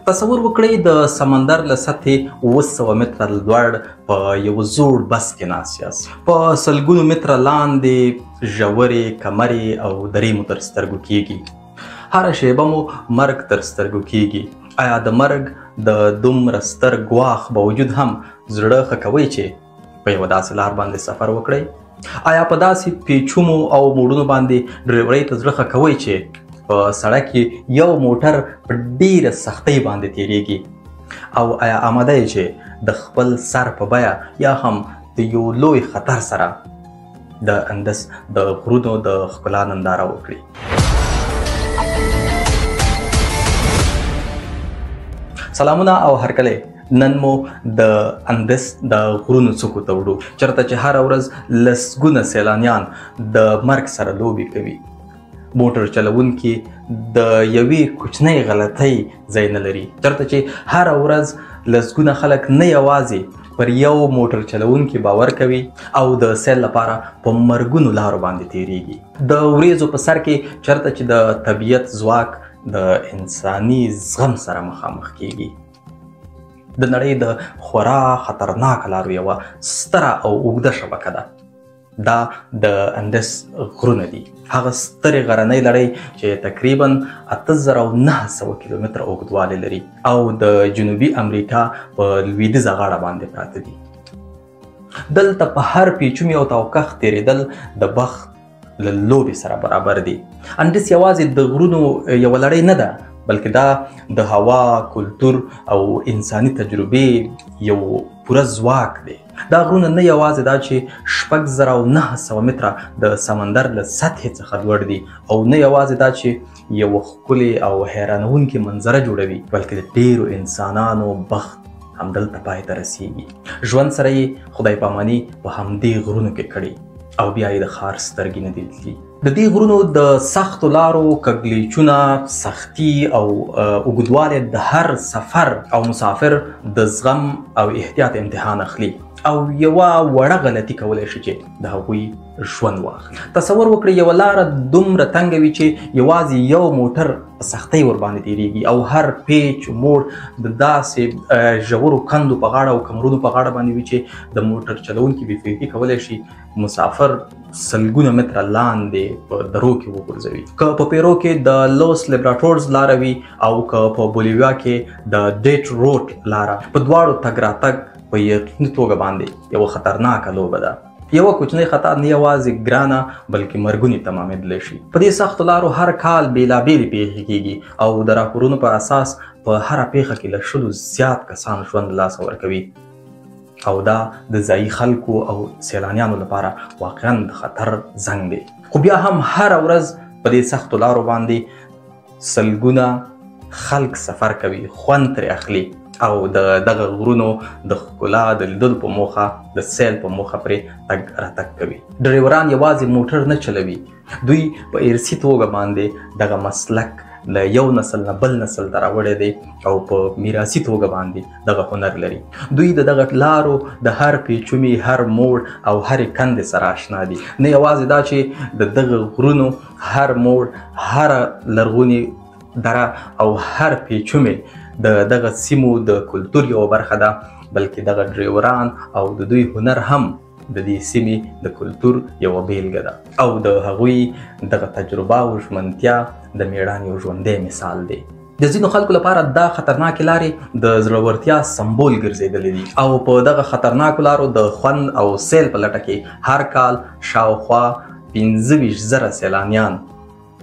تصور وکړئ د سمندر له سطحې 700 متره لوړ په یو زوړ بس کې ناست یاست. په سلګونو متره لاندې ژورې کمرې او درې مو تر سترګو کیږي. هره شیبه مو مرګ تر سترګو کیږي. آیا د مرګ د دومره ستر ګواښ باوجود هم زړه ښه کوئ چې په یوه داسې لار باندې سفر وکړئ؟ آیا په داسې پیچومو او موړونو باندې ډریورۍ ته زړه ښه کوئ چې په سړک کې یو موټر په ډیره سختۍ باندې تیریږي؟ او آیا آماده یې چې د خپل سر په بیه یا هم د یو لوی خطر سره د اندس د غرونو د ښکلا ننداره وکړي؟ سلامونه او هرکلی، نن مو د اندس د غرونو څوکو ته وړو، چېرته چې هره ورځ لسګونه سیلانیان د مرګ سره لوبې کوي. موټر چلونکي د یوې کوچنۍ غلطۍ ځای نه لري، چېرته چې هره ورځ لسګونه خلک نه یوازې پر یو موټر چلونکي باور کوي او د سیل لپاره په مرګونو لارو باندې تیریږي. د وریځو په سر کې چېرته چې د طبیعت ځواک د انساني زغم سره مخامخ کیږي. د نړۍ د خورا خطرناک لارو یوه ستره او اوږده شبکه ده. دا د اندس غرونه دي، هغه سترې غرنۍ لړۍ چې تقریبا 8900 کیلومتره اوږدوالی لري او د جنوبي امریکا په لویدیځه غاړه باندې پراته دي. دلته په هر پیچومي او توقخ تیریدل د بخت له لوبې سره برابر دي. اندس یوازې د غرونو یوه لړۍ نه ده، بلکې دا د هوا، کلتور او انساني تجربې یو پوره ځواک دی. دا غرونه نه یوازې دا چې 6900 متره د سمندر له سطحې څخه لوړ دي او نه یوازې دا چې یو ښکلې او حیرانونکې منظره جوړوي، بلکې د ډیرو انسانانو بخت همدلته پای ته رسیږي. ژوند سره یې خدای پاماني په همدې غرونو کې کړې او بیا یې د ښار سترګې نه دي لیدلي. د دې غرونو د سختو لارو کږلېچونه، سختي او اوږدوالی د هر سفر او مسافر د زغم او احتیاط امتحان اخلي او یوه وړه غلطي کولی شي چې د هغوی ژوند واخلي. تصور وکړئ یوه لاره دومره تنګه وي چې یوازې یو موټر په سختۍ ورباندې تیریږي او هر پیچ موړ د داسې ژورو کندو په غاړه او کمرونو په غاړه باندې وي چې د موټر چلونکي بېفکري کولی شي مسافر سلګونه متره لاندې په درو کې وغورځوي. که په پیرو کې د لوس لیبراتورز لاره وي او که په بولیویا کې د ډیټ روټ لاره، په دواړو تګ راتګ په یقیني توګه باندې یوه خطرناکه لوبه ده. یوه کوچنۍ خطا نه یوازې ګرانه بلکې مرګونې تمامېدلی شي. په دې سختو لارو هر کال بېلابېلې پیښې کیږي او د راپورونو په اساس په هره پیښه کې له 100 زیات کسان ژوند له لاسه ورکوي او دا د ځایي خلکو او سیلانیانو لپاره واقعا د خطر زنګ دی. خو بیا هم هره ورځ په دې سختو لارو باندې سلګونه خلک سفر کوي، خوند ترې اخلي او د دغه غرونو د ښکلا د لیدلو په موخه، د سیل په موخه پرې تګ راتګ کوي. ډریوران یوازې موټر نه چلوي، دوی په ارثي توګه باندې دغه مسلک له یو نسل نه بل نسل ته راوړی دی او په میراثي توګه باندې دغه هنر لري. دوی د دغه لارو د هر پیچومي، هر موړ او هرې کندې سره اشنا دي. نه یوازې دا چې د دغه غرونو هر موړ، هر لرغونې دره او هر پیچومي د دغه سیمو د کلتور یوه برخه ده، بلکې دغه ډریوران او د دوی هنر هم د دې سیمې د کلتور یوه بیلګه ده او د هغوی دغه تجربه او ژمنتیا د میړانې یو ژوندی مثال دی. د ځینو خلکو لپاره دا خطرناکې لارې د زړورتیا سمبول ګرځېدلې دي او په دغه خطرناکو لارو د خوند او سیل په لټه کې هر کال شاوخوا 25,000 سیلانیان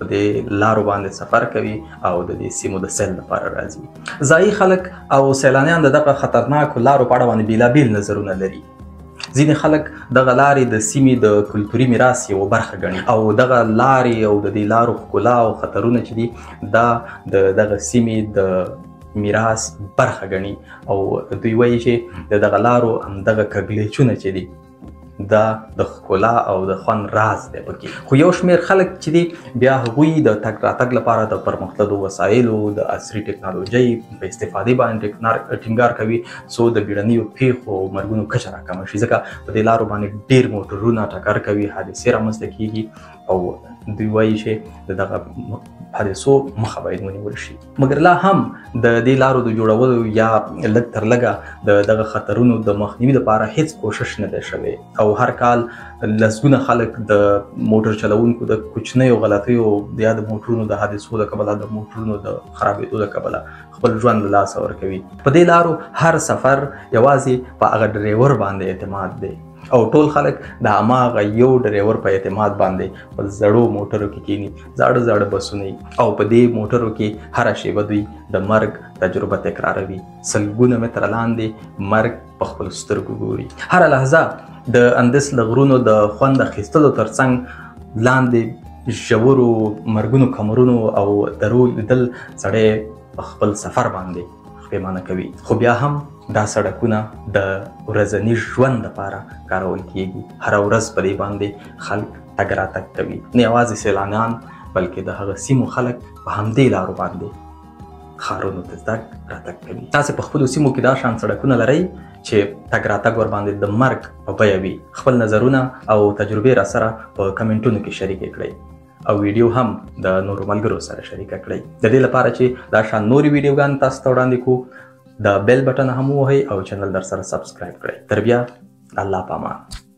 په دې لارو باندې سفر کوي او د دې سیمو د سیل لپاره راځي. ځایي خلک او سیلانیان د دغه خطرناکو لارو په اړه باندې بېلابېل نظرونه لري. ځینې خلک دغه لارې د سیمې د کلتوري میراث یوه برخه ګڼي او دغه لارې او د دې لارو ښکلا او خطرونه چې دي دا د دغه سیمې د میراث برخه ګڼي او دوی وایي چې د دغه لارو همدغه کږلېچونه چې دي دا د ښکلا او د خوند راز دی پکې. خو یو شمېر خلک چې دي بیا هغوی د تګ راتګ لپاره د پرمختللو وسایلو د عصري ټکنالوژۍ په استفادې باندې ټینګار کوي څو د بیړنیو پیښو او مرګونو کچه راکمه شي، ځکه په دې لارو باندې ډېر موټرونه ټکر کوي، حادثې رامنځته کیږي او دوی وایي چې د دغه حادثو مخه باید ونیول شي. مګر لا هم د دې لارو د جوړولو یا لږ تر لږه د دغه خطرونو د مخنیوي لپاره هیڅ کوشش نه دی شوی او هر کال لسګونه خلک د موټر چلوونکو د کوچنیو غلطیو یا د موټرونو د حادثو د کبله د موټرونو د خرابېدو د کبله خپل ژوند له لاسه ورکوي. په دې لارو هر سفر یوازې په هغه ډریور باندې اعتماد دی او ټول خلک د هماغه یو ډریور په اعتماد باندې په زړو موټرو کې کینی، زاړه بسونه او په دې موټرو کې هره شیبه دوی د مرګ تجربه تکراروي. سلګونه متره لاندې مرګ په خپلو سترګو ګوري. هره لحظه د اندس له غرونو د خوند اخیستلو ترڅنګ لاندې ژورو مرګونو کمرونو او درو لیدل سړی په خپل سفر باندې پیمانه کوي. خو بیا هم دا سړکونه د ورځني ژوند لپاره کارول کیږي. هره ورځ په دې باندې خلک تګ راتګ کوي، نه یوازې سیلانیان بلکې د هغه سیمو خلک په همدې لارو باندې ښارونو ته تګ راتګ کوي. تاسې په خپلو سیمو کې دا شان سړکونه لرئ چې تګ راتګ ورباندې د مرګ په بیه وي؟ خپل نظرونه او تجربې راسره په کمنټونو کې شریکې کړئ او ویډیو هم د نورو ملګرو سره شریکه کړئ. د دې لپاره چې دا شان نورې ویډیوګانې تاسو ته وړاندې کوو د بیل بټن هم ووهئ او چینل در سره سبسکرایب کړئ. تر بیا الله پامان.